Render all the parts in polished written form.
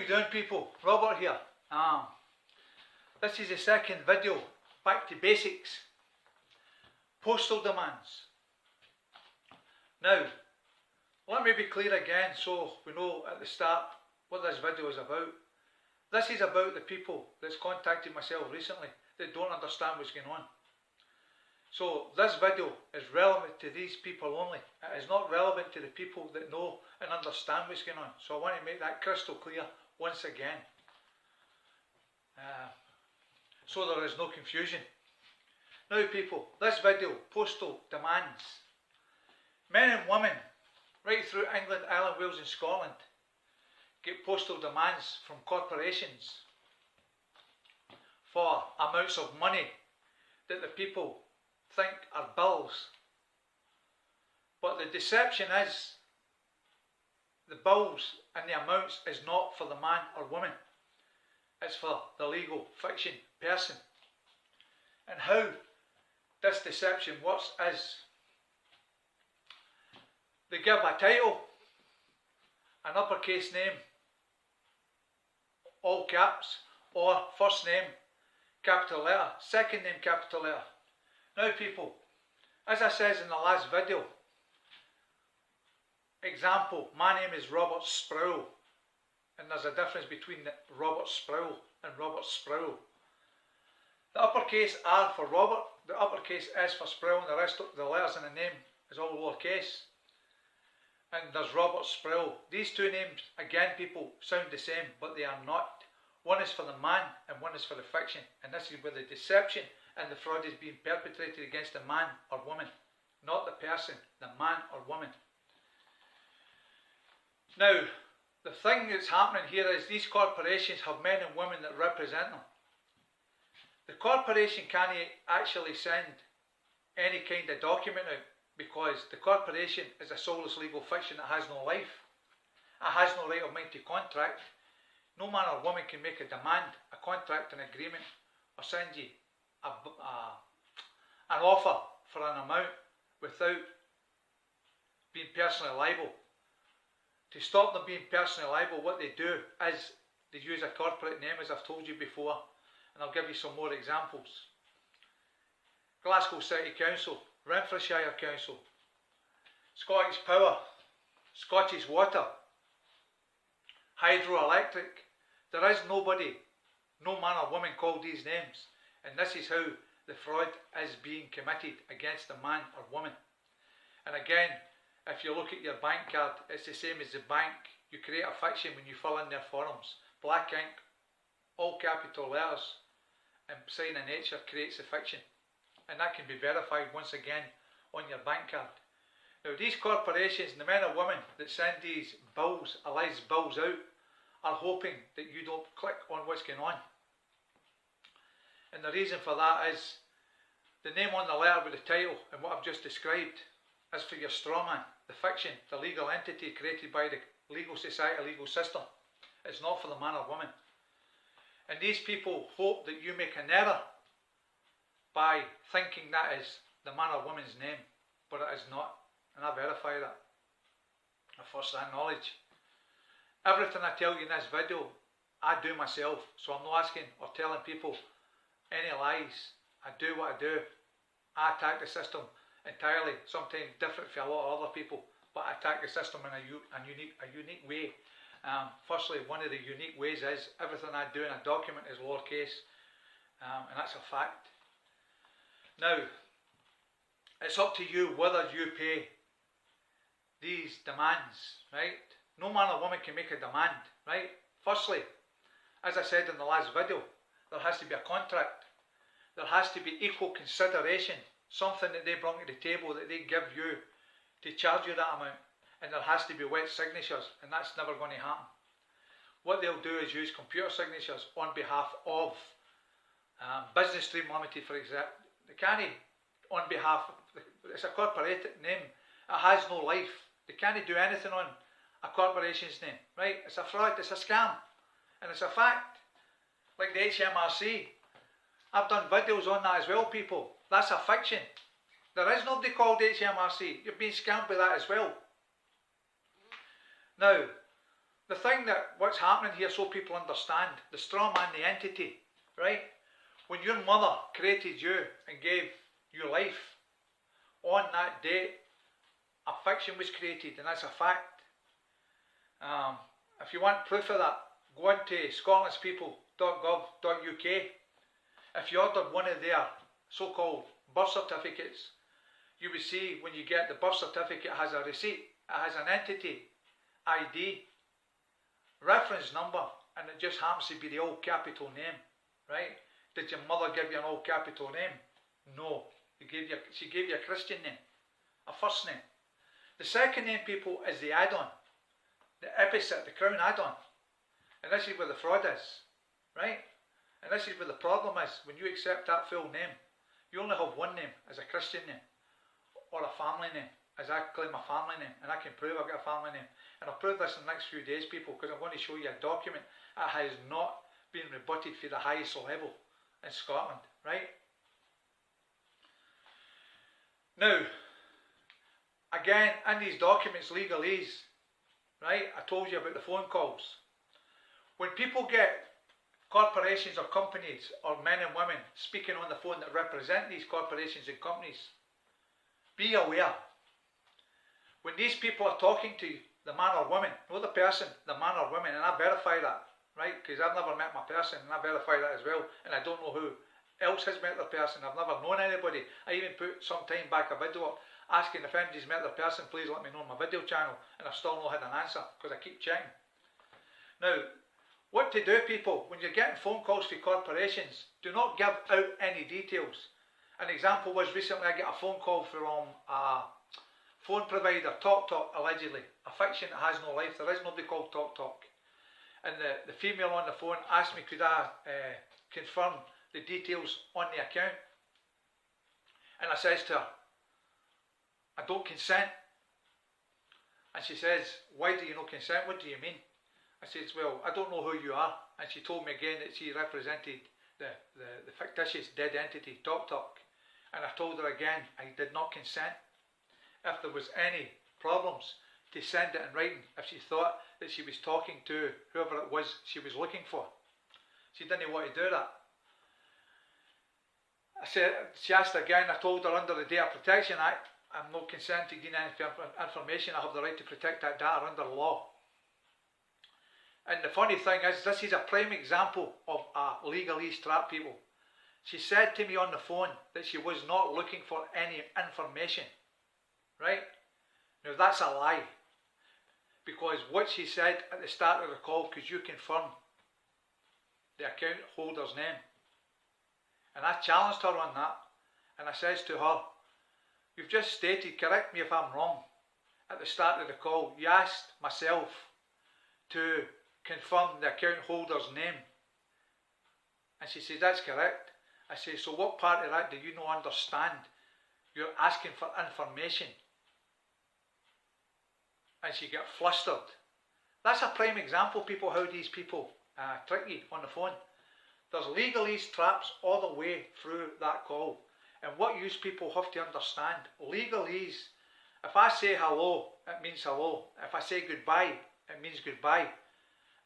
doing, people? Robert here. This is the second video, back to basics. Postal demands. Now, let me be clear again so we know at the start what this video is about. This is about the people that's contacted myself recently that don't understand what's going on. So this video is relevant to these people only. It is not relevant to the people that know and understand what's going on. So I want to make that crystal clear once again. So there is no confusion. Now people, this video, postal demands. Men and women, right through England, Ireland, Wales and Scotland, get postal demands from corporations for amounts of money that the people think are bills. But the deception is, the bills and the amounts is not for the man or woman. It's for the legal fiction person. And how this deception works is, they give a title, an uppercase name, all caps, or first name, capital letter, second name, capital letter. Now people, as I says in the last video, example, my name is Robert Sproul, and there's a difference between Robert Sproul and Robert Sproul. The uppercase R for Robert, the uppercase S for Sproul, and the rest of the letters in the name is all lowercase. And there's Robert Sproul. These two names, again people, sound the same, but they are not. One is for the man and one is for the fiction. And this is where the deception and the fraud is being perpetrated against the man or woman. Not the person, the man or woman. Now, the thing that's happening here is these corporations have men and women that represent them. The corporation can't actually send any kind of document out because the corporation is a soulless legal fiction that has no life. It has no right of mind to contract. No man or woman can make a demand, a contract, an agreement, or send you an offer for an amount without being personally liable. To stop them being personally liable, what they do is they use a corporate name, as I've told you before, and I'll give you some more examples. Glasgow City Council, Renfrewshire Council, Scottish Power, Scottish Water, Hydroelectric. There is nobody, no man or woman called these names, and this is how the fraud is being committed against the man or woman. And again, if you look at your bank card, it's the same as the bank. You create a fiction when you fill in their forms. Black ink, all capital letters, and sign of nature creates a fiction. And that can be verified once again on your bank card. Now these corporations, the men and women that send these bills, alleged bills out, are hoping that you don't click on what's going on. And the reason for that is the name on the letter with the title and what I've just described is for your straw man, the fiction, the legal entity created by the legal society, legal system. It's not for the man or woman. And these people hope that you make an error by thinking that is the man or woman's name, but it is not. And I verify that. I first-hand knowledge. Everything I tell you in this video, I do myself. So I'm not asking or telling people any lies. I do what I do. I attack the system entirely, sometimes different for a lot of other people, but I attack the system in a unique way. Firstly, one of the unique ways is everything I do in a document is lowercase, and that's a fact. Now, it's up to you whether you pay these demands, right? No man or woman can make a demand, right? Firstly, as I said in the last video, there has to be a contract. There has to be equal consideration, something that they bring to the table that they give you to charge you that amount. And there has to be wet signatures, and that's never going to happen. What they'll do is use computer signatures on behalf of Business Stream Limited, for example. They can't, on behalf, it's a corporate name, it has no life. They can't do anything on a corporation's name, right? It's a fraud, it's a scam, and it's a fact. Like the HMRC, I've done videos on that as well, people. That's a fiction. There is nobody called HMRC. You're being scammed by that as well. Now, the thing that what's happening here, so people understand, the straw man, the entity, right? When your mother created you and gave you life, on that date, a fiction was created, and that's a fact. If you want proof of that, go on to scotlandspeople.gov.uk. If you ordered one of their so-called birth certificates, you would see when you get the birth certificate has a receipt, it has an entity ID, reference number, and it just happens to be the old capital name, right? Did your mother give you an old capital name? No. She gave you a Christian name, a first name. The second name, people, is the add-on, the epithet, the crown add-on. And this is where the fraud is, right? And this is where the problem is. When you accept that full name, you only have one name as a Christian name, or a family name, as I claim a family name, and I can prove I've got a family name. And I'll prove this in the next few days, people, because I'm going to show you a document that has not been rebutted for the highest level in Scotland, right? Now, again, in these documents, legalese, right, I told you about the phone calls. When people get corporations or companies or men and women speaking on the phone that represent these corporations and companies, be aware. When these people are talking to you, the man or woman, not the person, the man or woman, and I verify that, right, because I've never met my person, and I verify that as well, and I don't know who else has met their person. I've never known anybody. I even put some time back a video up asking if anybody's met their person, please let me know on my video channel, and I've still not had an answer because I keep checking. Now, what to do, people, when you're getting phone calls for corporations, do not give out any details. An example was recently I got a phone call from a phone provider, TalkTalk, allegedly, a fiction that has no life. There is nobody called TalkTalk. And the female on the phone asked me could I confirm the details on the account, and I says to her, I don't consent. And she says, why do you not consent? What do you mean? I says, well, I don't know who you are. And she told me again that she represented the fictitious dead entity, TalkTalk. And I told her again, I did not consent. If there was any problems, to send it in writing if she thought that she was talking to whoever it was she was looking for. She didn't want to do that. She asked again, I told her under the Data Protection Act, I'm not consenting to gain any information. I have the right to protect that data under the law. And the funny thing is, this is a prime example of a legalese trap, people. She said to me on the phone that she was not looking for any information, right? Now that's a lie, because what she said at the start of the call, could you confirm the account holder's name? And I challenged her on that, and I says to her, you've just stated, correct me if I'm wrong, at the start of the call, you asked myself to confirm the account holder's name. And she said, that's correct. I say, so what part of that do you not understand? You're asking for information. And she got flustered. That's a prime example, people, how these people trick you on the phone. There's legalese traps all the way through that call. And what you people have to understand, legalese, if I say hello, it means hello. If I say goodbye, it means goodbye.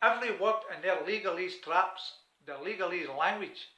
Every word in their legalese traps, their legalese language,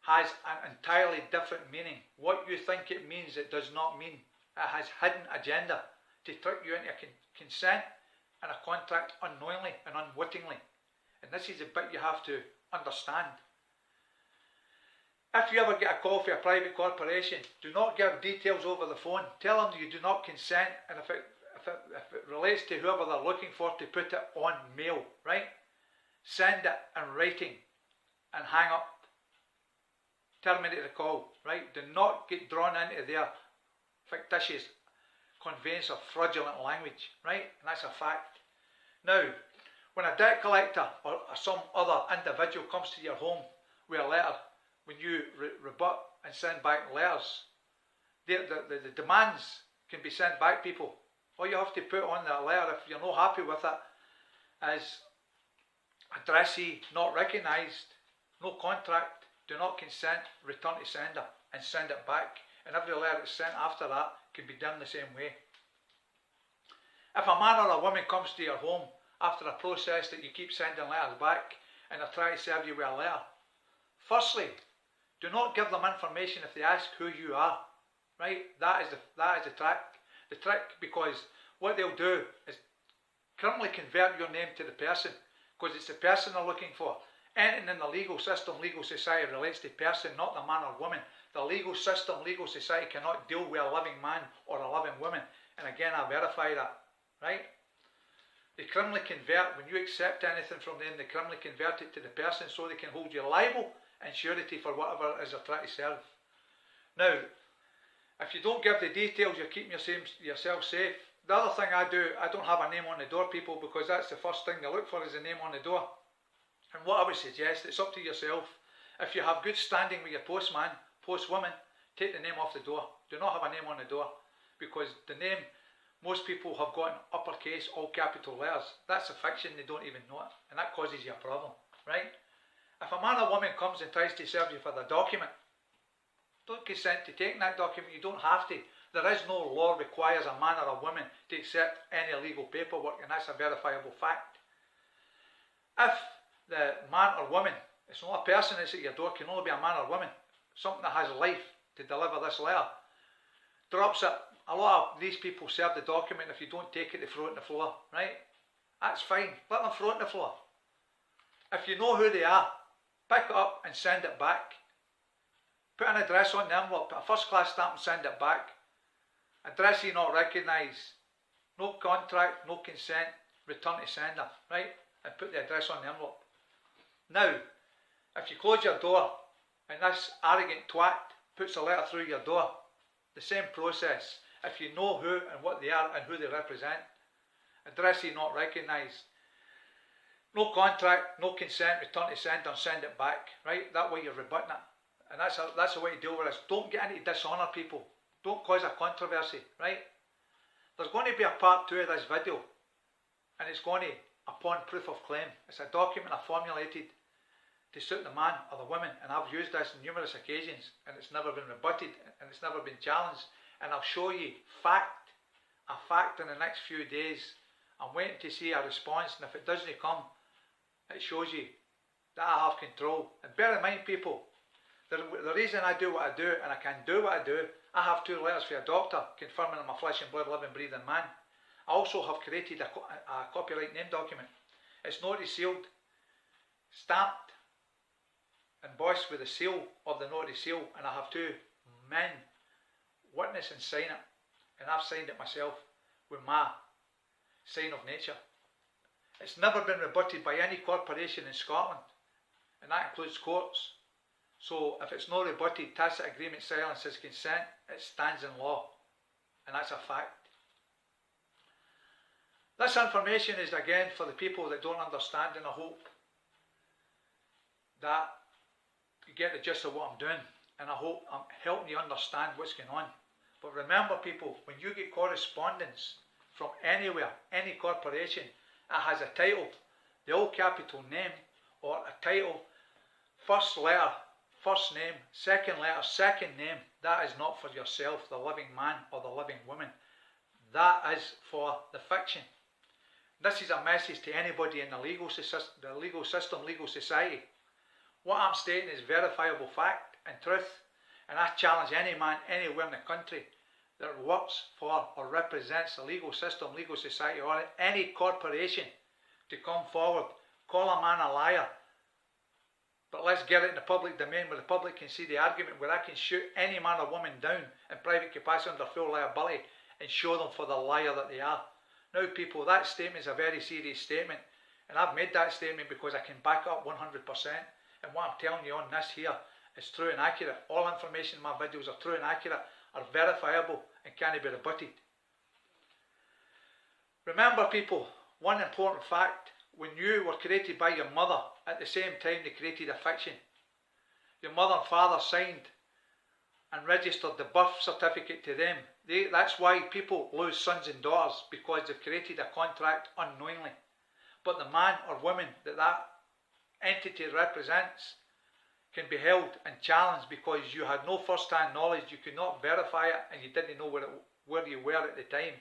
has an entirely different meaning. What you think it means, it does not mean. It has hidden agenda to trick you into consent and a contract unknowingly and unwittingly. And this is the bit you have to understand. If you ever get a call for a private corporation, do not give details over the phone. Tell them you do not consent, and if it relates to whoever they're looking for, to put it on mail, right? Send it in writing and hang up. Terminate the call, right? Do not get drawn into their fictitious conveyance of fraudulent language, right? And that's a fact. Now, when a debt collector or some other individual comes to your home with a letter, when you rebut and send back letters, the demands can be sent back, people. All you have to put on that letter, if you're not happy with it, is addressee not recognised, no contract, do not consent, return to sender, and send it back. And every letter that's sent after that can be done the same way. If a man or a woman comes to your home after a process that you keep sending letters back and they're trying to serve you with a letter. Firstly, do not give them information if they ask who you are. Right? That is the trick. The trick, because what they'll do is criminally convert your name to the person, because it's the person they're looking for. Anything in the legal system, legal society relates to person, not the man or woman. The legal system, legal society cannot deal with a living man or a living woman. And again, I verify that. Right? They criminally convert, when you accept anything from them, they criminally convert it to the person so they can hold you liable and surety for whatever it is they're trying to serve. Now, if you don't give the details, you're keeping yourself safe. The other thing I do, I don't have a name on the door, people, because that's the first thing they look for, is a name on the door. And what I would suggest, it's up to yourself. If you have good standing with your postman, postwoman, take the name off the door. Do not have a name on the door, because the name, most people have got in uppercase, all capital letters. That's a fiction, they don't even know it, and that causes you a problem, right? If a man or woman comes and tries to serve you for the document, don't consent to taking that document. You don't have to. There is no law requires a man or a woman to accept any legal paperwork, and that's a verifiable fact. If the man or woman, it's not a person that's at your door, can only be a man or woman, something that has life to deliver this letter, drops it. A lot of these people serve the document. If you don't take it, they throw it on the floor, right? That's fine. Let them throw it on the floor. If you know who they are, pick it up and send it back. Put an address on the envelope, put a first class stamp and send it back. Addressee not recognised. No contract, no consent, return to sender, right? And put the address on the envelope. Now, if you close your door and this arrogant twat puts a letter through your door, the same process. If you know who and what they are and who they represent, addressee not recognised. No contract, no consent, return to sender and send it back, right? That way you're rebutting it. And that's the way to deal with this. Don't get into dishonour people. Don't cause a controversy, right? There's going to be a part 2 of this video, and it's going to, upon proof of claim. It's a document I formulated to suit the man or the woman, and I've used this on numerous occasions, and it's never been rebutted, and it's never been challenged. And I'll show you a fact in the next few days. I'm waiting to see a response, and if it doesn't come, it shows you that I have control. And bear in mind, people, the reason I do what I do, and I can do what I do, I have 2 letters for a doctor confirming I'm a flesh and blood, living, breathing man. I also have created a copyright name document. It's notary sealed, stamped, embossed with the seal of the notary seal, and I have 2 men witness and sign it, and I've signed it myself with my sign of nature. It's never been rebutted by any corporation in Scotland, and that includes courts. So if it's not rebutted, tacit agreement silence is consent, it stands in law, and that's a fact. This information is again for the people that don't understand, and I hope that you get the gist of what I'm doing, and I hope I'm helping you understand what's going on. But remember, people, when you get correspondence from anywhere, any corporation, it has a title, the all capital name, or a title, first letter, first name, second letter, second name. That is not for yourself, the living man or the living woman. That is for the fiction. This is a message to anybody in the legal system, legal society. What I'm stating is verifiable fact and truth, and I challenge any man anywhere in the country that works for or represents the legal system, legal society, or any corporation to come forward, call a man a liar, but let's get it in the public domain where the public can see the argument, where I can shoot any man or woman down in private capacity under full liability and show them for the liar that they are. Now, people, that statement is a very serious statement, and I've made that statement because I can back it up 100%, and what I'm telling you on this here is true and accurate. All information in my videos are true and accurate, are verifiable, and can't be rebutted. Remember, people, one important fact: when you were created by your mother, at the same time they created a fiction. Your mother and father signed and registered the birth certificate to them. That's why people lose sons and daughters, because they've created a contract unknowingly. But the man or woman that entity represents can be held and challenged because you had no first-hand knowledge, you could not verify it, and you didn't know where you were at the time.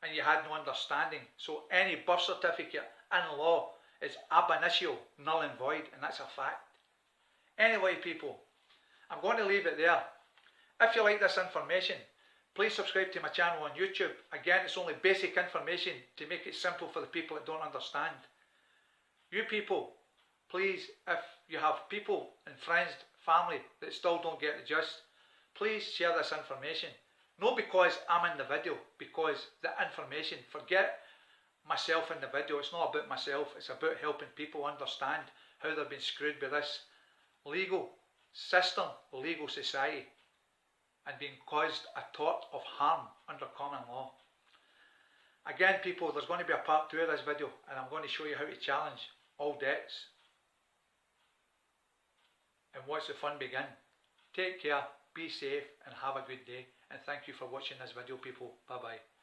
and you had no understanding. So any birth certificate in law is ab initio, null and void, and that's a fact. Anyway, people, I'm going to leave it there. If you like this information, please subscribe to my channel on YouTube. Again, it's only basic information to make it simple for the people that don't understand. You people, please, if you have people and friends, family that still don't get the gist, please share this information. Not because I'm in the video, because the information, forget myself in the video, it's not about myself, it's about helping people understand how they've been screwed by this legal system, legal society, and being caused a tort of harm under common law. Again, people, there's going to be a part 2 of this video, and I'm going to show you how to challenge all debts and watch the fun begin. Take care, be safe, and have a good day. And thank you for watching this video, people. Bye bye.